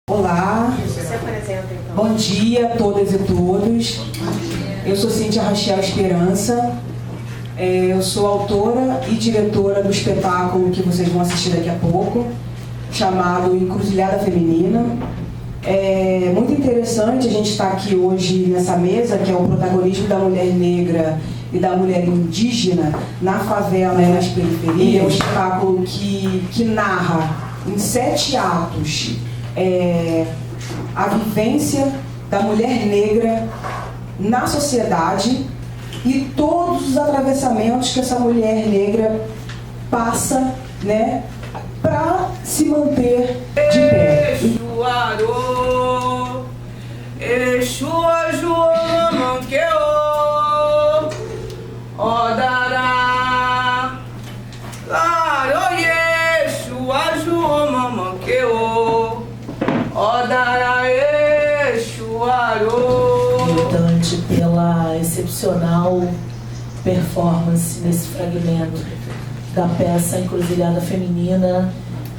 Olá, bom dia a todas e todos. Eu sou Cíntia Rachel Esperança, eu sou autora e diretora do espetáculo que vocês vão assistir daqui a pouco, chamado Encruzilhada Feminina. É muito interessante a gente estar aqui hoje nessa mesa, que é o protagonismo da mulher negra e da mulher indígena na favela e nas periferias. É um espetáculo que narra em 7 atos a vivência da mulher negra na sociedade e todos os atravessamentos que essa mulher negra passa, né, para se manter de pé. Militante pela excepcional performance nesse fragmento da peça Encruzilhada Feminina,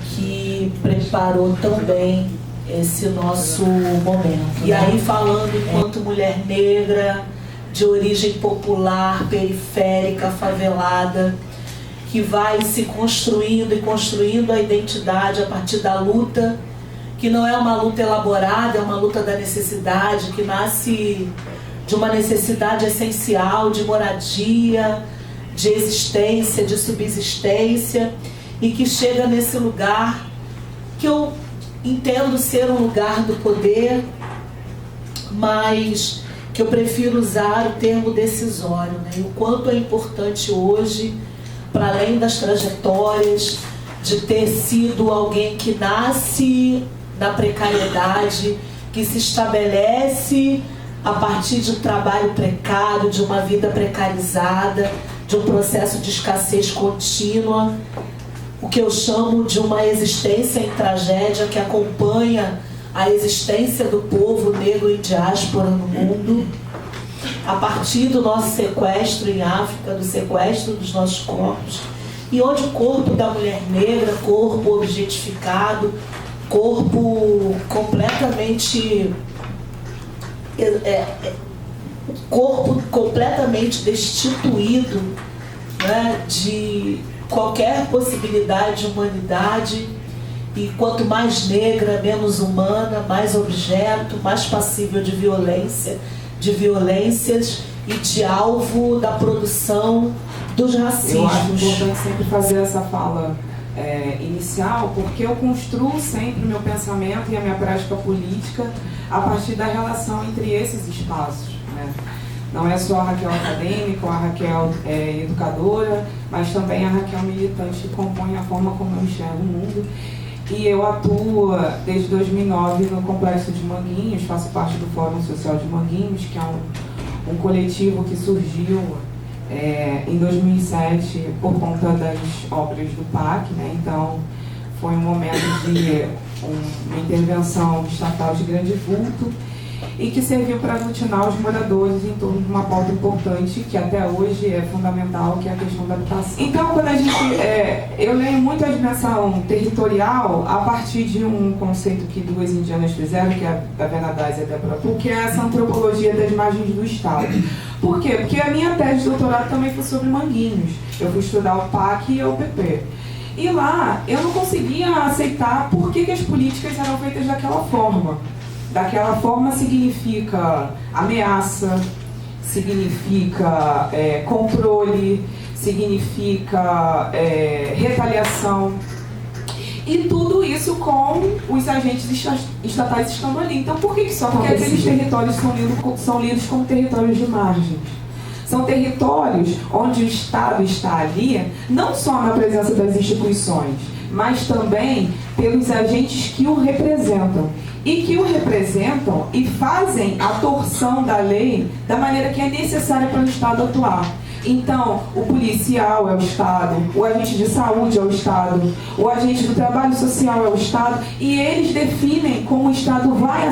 que preparou tão bem esse nosso momento. E aí, falando enquanto mulher negra, de origem popular, periférica, favelada, que vai se construindo e construindo a identidade a partir da luta, que não é uma luta elaborada, é uma luta da necessidade, que nasce de uma necessidade essencial de moradia, de existência, de subsistência, e que chega nesse lugar que eu entendo ser um lugar do poder, mas que eu prefiro usar o termo decisório, né? E o quanto é importante hoje, para além das trajetórias, de ter sido alguém que nasce na precariedade, que se estabelece a partir de um trabalho precário, de uma vida precarizada, de um processo de escassez contínua, o que eu chamo de uma existência em tragédia que acompanha a existência do povo negro em diáspora no mundo, a partir do nosso sequestro em África, do sequestro dos nossos corpos, e onde o corpo da mulher negra, corpo objetificado, corpo completamente destituído, né, de qualquer possibilidade de humanidade, e quanto mais negra, menos humana, mais objeto, mais passível de violência, de violências e de alvo da produção dos racismos. Eu acho importante sempre fazer essa fala inicial, porque eu construo sempre o meu pensamento e a minha prática política a partir da relação entre esses espaços, né? Não é só a Raquel acadêmica ou a Raquel educadora, mas também a Raquel militante que compõe a forma como eu enxergo o mundo. E eu atuo desde 2009 no Complexo de Manguinhos, faço parte do Fórum Social de Manguinhos, que é um coletivo que surgiu em 2007 por conta das obras do PAC, né? Então foi um momento de uma intervenção estatal de grande vulto e que serviu para aglutinar os moradores em torno de uma pauta importante que até hoje é fundamental, que é a questão da habitação. Então, quando a gente, eu leio muito a dimensão territorial a partir de um conceito que 2 indianas fizeram, que é a Venadais e a Débora Poole, que é essa antropologia das margens do Estado. Por quê? Porque a minha tese de doutorado também foi sobre Manguinhos. Eu fui estudar o PAC e a UPP. E lá eu não conseguia aceitar por que as políticas eram feitas daquela forma. Daquela forma significa ameaça, significa controle, significa retaliação. E tudo isso com os agentes estatais estando ali. Então por que só? Porque aqueles territórios são lidos como territórios de margem. São territórios onde o Estado está ali, não só na presença das instituições, mas também pelos agentes que o representam. E que o representam e fazem a torção da lei da maneira que é necessária para o Estado atuar. Então, o policial é o Estado, o agente de saúde é o Estado, o agente do trabalho social é o Estado, e eles definem como o Estado vai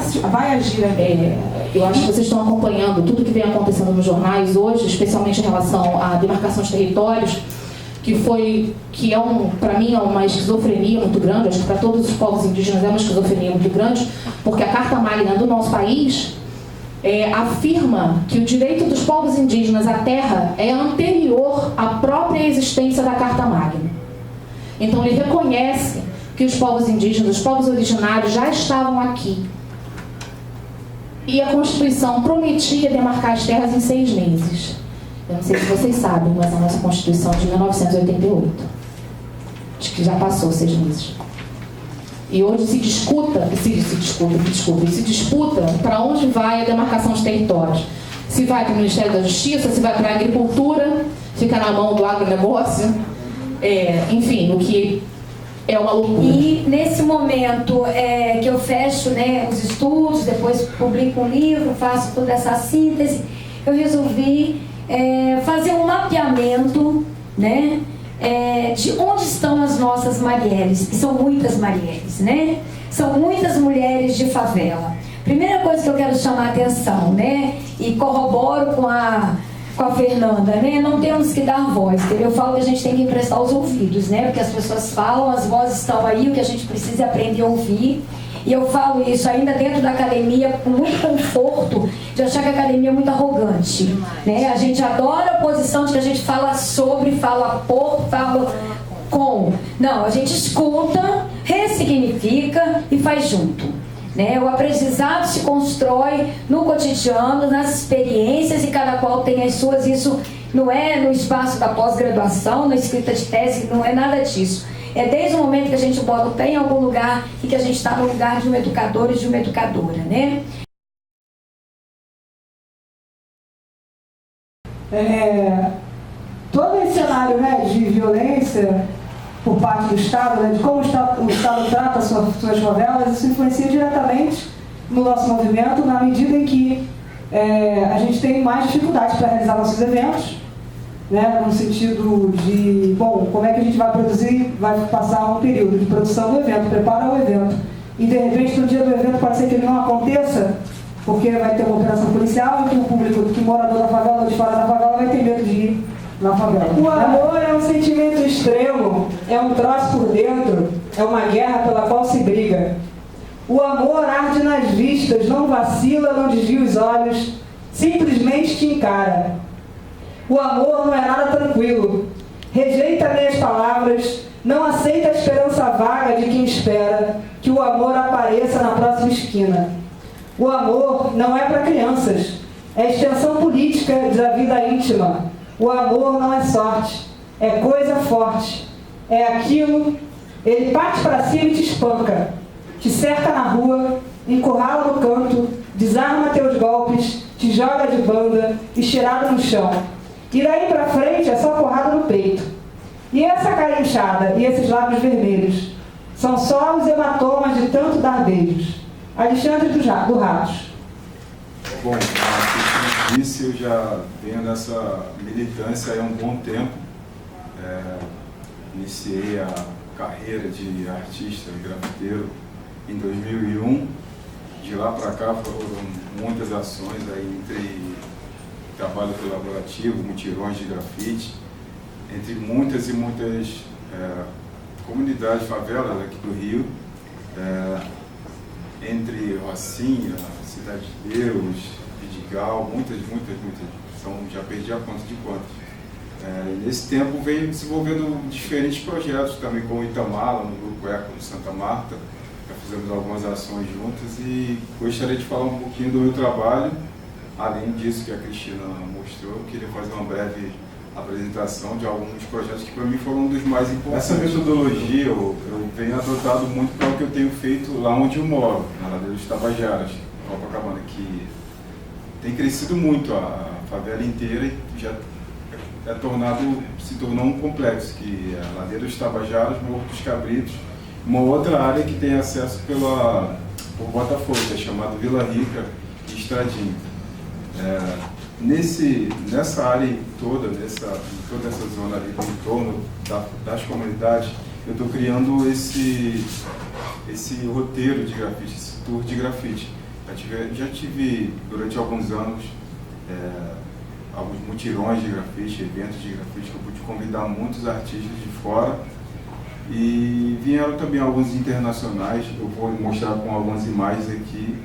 agir aqui. Eu acho que vocês estão acompanhando tudo que vem acontecendo nos jornais hoje, especialmente em relação à demarcação de territórios, que para mim é uma esquizofrenia muito grande, acho que para todos os povos indígenas é uma esquizofrenia muito grande, porque a Carta Magna do nosso país afirma que o direito dos povos indígenas à terra é anterior à própria existência da Carta Magna. Então ele reconhece que os povos indígenas, os povos originários já estavam aqui. E a Constituição prometia demarcar as terras em 6 meses. Eu não sei se vocês sabem, mas a nossa Constituição é de 1988. Acho que já passou 6 meses. E hoje se disputa para onde vai a demarcação dos territórios. Se vai para o Ministério da Justiça, se vai para a Agricultura, fica na mão do agronegócio, enfim, o que é uma loucura. E nesse momento que eu fecho, né, os estudos, depois publico um livro, faço toda essa síntese, eu resolvi fazer um mapeamento, né, de onde estão as nossas Marielles, que são muitas Marielles, né? São muitas mulheres de favela. Primeira coisa que eu quero chamar a atenção, né, e corroboro com a Fernanda, né? Não temos que dar voz, entendeu? Eu falo que a gente tem que emprestar os ouvidos, né? Porque as pessoas falam, as vozes estão aí, o que a gente precisa é aprender a ouvir. E eu falo isso ainda dentro da academia com muito conforto de achar que a academia é muito arrogante, né? A gente adora a posição de que a gente fala sobre, fala por, fala com. Não, a gente escuta, ressignifica e faz junto, né? O aprendizado se constrói no cotidiano, nas experiências, e cada qual tem as suas. Isso não é no espaço da pós-graduação, na escrita de tese, não é nada disso. É desde o momento que a gente bota o pé em algum lugar e que a gente está no lugar de um educador e de uma educadora, né? Todo esse cenário, né, de violência por parte do Estado, né, de como o Estado trata suas favelas, isso influencia diretamente no nosso movimento, na medida em que a gente tem mais dificuldades para realizar nossos eventos, né, no sentido de, bom, como é que a gente vai produzir, vai passar um período de produção do evento, preparar o evento, e de repente no dia do evento pode ser que ele não aconteça, porque vai ter uma operação policial e que o público, que morador da favela ou de fora da favela vai ter medo de ir na favela. O amor é um sentimento extremo, é um troço por dentro, é uma guerra pela qual se briga. O amor arde nas vistas, não vacila, não desvia os olhos, simplesmente te encara. O amor não é nada tranquilo, rejeita meias palavras, não aceita a esperança vaga de quem espera que o amor apareça na próxima esquina. O amor não é para crianças, é extensão política da vida íntima. O amor não é sorte, é coisa forte, é aquilo, ele parte para cima e te espanca, te cerca na rua, encurrala no canto, desarma teus golpes, te joga de banda, estirado no chão. E daí pra frente é só porrada no peito. E essa cara inchada e esses lábios vermelhos são só os hematomas de tanto dar beijos. Alexandre do Ratos. Bom, como disse, eu já venho nessa militância há um bom tempo. Iniciei a carreira de artista e grafiteiro em 2001. De lá para cá foram muitas ações aí entre trabalho colaborativo, mutirões de grafite, entre muitas e muitas comunidades, favelas aqui do Rio, entre Rocinha, Cidade de Deus, Vidigal, muitas, já perdi a conta de quantas. Nesse tempo venho desenvolvendo diferentes projetos também com o Itamar, no Grupo Eco de Santa Marta, já fizemos algumas ações juntas e gostaria de falar um pouquinho do meu trabalho. Além disso que a Cristina mostrou, eu queria fazer uma breve apresentação de alguns projetos que para mim foram um dos mais importantes. Essa metodologia eu venho adotado muito para o que eu tenho feito lá onde eu moro, na Ladeira dos Tabajaras, Copacabana, que tem crescido muito a favela inteira e já se tornou um complexo, que é a Ladeira dos Tabajaras, Morro dos Cabritos, uma outra área que tem acesso por Botafogo, que é chamada Vila Rica e Estradinho. Nessa área toda, toda essa zona ali, em torno das comunidades, eu estou criando esse roteiro de grafite, esse tour de grafite. Já tive durante alguns anos alguns mutirões de grafite, eventos de grafite, que eu pude convidar muitos artistas de fora. E vieram também alguns internacionais, eu vou mostrar com algumas imagens aqui.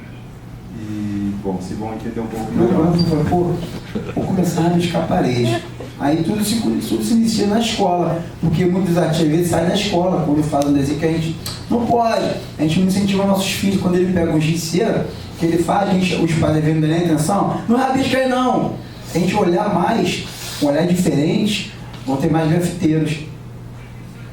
E, bom, vocês vão entender um pouco melhor. Meu plano foi, vou começar a riscar parede. Aí tudo se inicia na escola, porque muitos artistas às vezes saem da escola quando fazem um desenho que a gente não pode. A gente não incentiva nossos filhos, quando ele pega um giz de cera, que ele faz, os pais devem dar atenção, não rabisca aí não. Se a gente olhar mais, um olhar diferente, vão ter mais grafiteiros.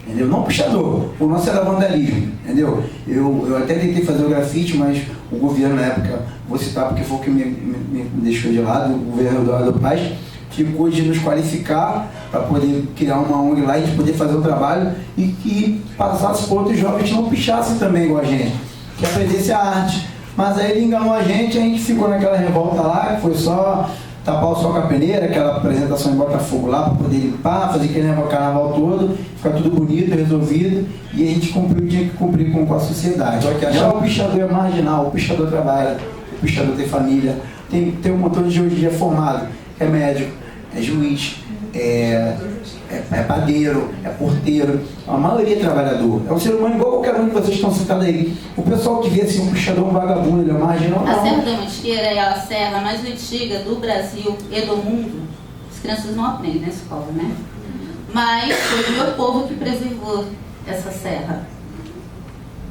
Entendeu? Não puxador, o nosso era vandalismo, entendeu? Eu até tentei fazer o grafite, mas o governo na época, vou citar porque foi o que me deixou de lado, o governo do Paz, ficou de nos qualificar para poder criar uma ONG lá e de poder fazer o trabalho e que passasse para outros jovens que não pichassem também igual a gente, que aprendesse a arte. Mas aí ele enganou a gente ficou naquela revolta lá, que foi só tapar o sol com a peneira, aquela apresentação em Botafogo lá para poder limpar, fazer aquele carnaval todo, ficar tudo bonito, resolvido, e a gente tinha que cumprir com a sociedade. Só que achar o pichador é marginal, o pichador trabalha, o pichador tem família, tem um montão de hoje em dia formado, é médico, é juiz, é padeiro, é porteiro, a maioria é trabalhador, é um ser humano igual qualquer um de vocês que estão sentados aí. O pessoal que vê assim, um pichador, um vagabundo, ele é marginal, não. A Serra da Mantiqueira é a serra mais antiga do Brasil e do mundo. As crianças não aprendem na escola, né? Mas foi o meu povo que preservou essa serra.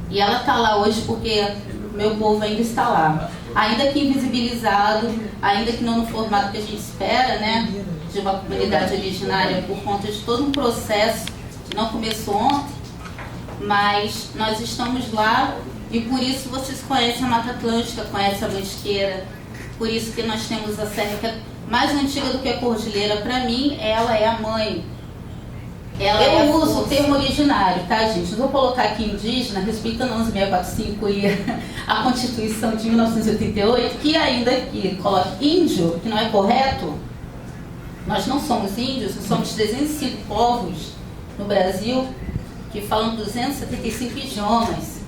E ela está lá hoje porque o meu povo ainda está lá. Ainda que invisibilizado, ainda que não no formato que a gente espera, né? De uma comunidade originária por conta de todo um processo que não começou ontem, mas nós estamos lá e por isso vocês conhecem a Mata Atlântica, conhecem a Mantiqueira, por isso que nós temos a serra que é mais antiga do que a Cordilheira. Para mim, ela é a mãe. Eu uso o termo originário, tá, gente? Não vou colocar aqui indígena, respeitando 11.645 e a Constituição de 1988, que ainda aqui coloca índio, que não é correto. Nós não somos índios, nós somos 305 povos no Brasil que falam 275 idiomas.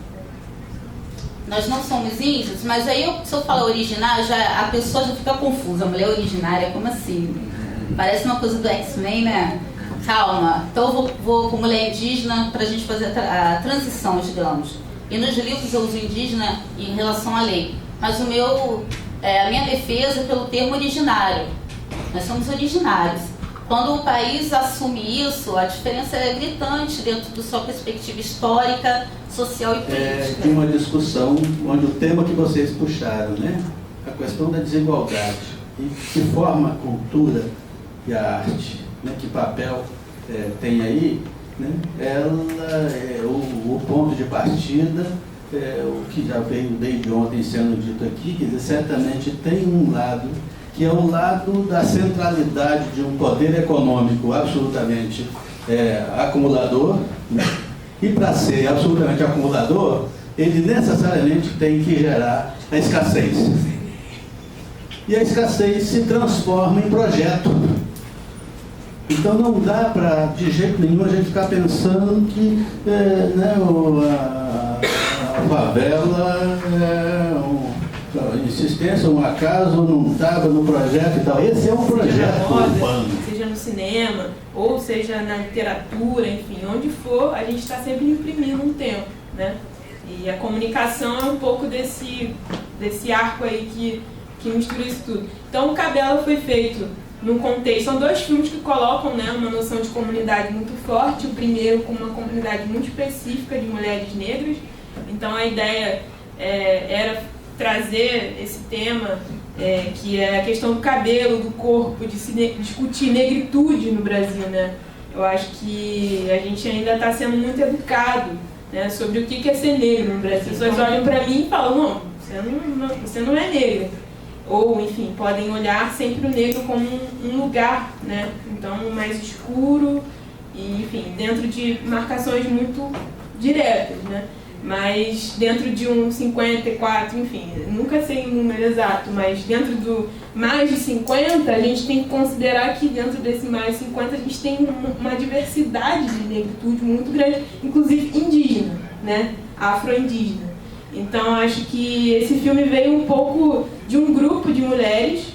Nós não somos índios, mas aí se eu falar originário, a pessoa já fica confusa. A mulher originária, como assim? Parece uma coisa do X-Men, né? Calma. Então eu vou com mulher indígena para a gente fazer a transição, digamos. E nos livros eu uso indígena em relação à lei. Mas a minha defesa é pelo termo originário. Nós somos originários. Quando o país assume isso, a diferença é gritante dentro da sua perspectiva histórica, social e política. Tem uma discussão onde o tema que vocês puxaram, né? A questão da desigualdade. E que forma a cultura e a arte, né? Que papel tem aí, né? Ela é o ponto de partida, o que já veio desde ontem sendo dito aqui, que certamente tem um lado que é o lado da centralidade de um poder econômico absolutamente acumulador, né? E para ser absolutamente acumulador, ele necessariamente tem que gerar a escassez. E a escassez se transforma em projeto. Então não dá para, de jeito nenhum, a gente ficar pensando que a favela a insistência, um acaso, não estava no projeto e tal. Esse é um projeto urbano. Seja no cinema, ou seja na literatura, enfim, onde for, a gente está sempre imprimindo um tempo, né? E a comunicação é um pouco desse arco aí que mistura isso tudo. Então o Cabela foi feito num contexto, são dois filmes que colocam, né, uma noção de comunidade muito forte, o primeiro com uma comunidade muito específica de mulheres negras. Então a ideia era trazer esse tema, que é a questão do cabelo, do corpo, de se discutir negritude no Brasil, né? Eu acho que a gente ainda está sendo muito educado, né, sobre o que é ser negro no Brasil. As pessoas olham para mim e falam, não, você não é negra. Ou, enfim, podem olhar sempre o negro como um lugar, né? Então, mais escuro e, enfim, dentro de marcações muito diretas, né? Mas dentro de um 54, enfim, nunca sei o número exato, mas dentro do mais de 50, a gente tem que considerar que dentro desse mais de 50 a gente tem uma diversidade de negritude muito grande, inclusive indígena, né? Afro-indígena. Então acho que esse filme veio um pouco de um grupo de mulheres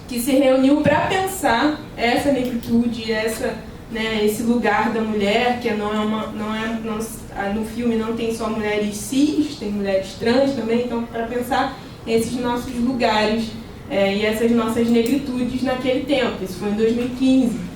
que se reuniu para pensar essa negritude, esse lugar da mulher, que no filme não tem só mulheres cis, tem mulheres trans também, então para pensar esses nossos lugares e essas nossas negritudes naquele tempo. Isso foi em 2015.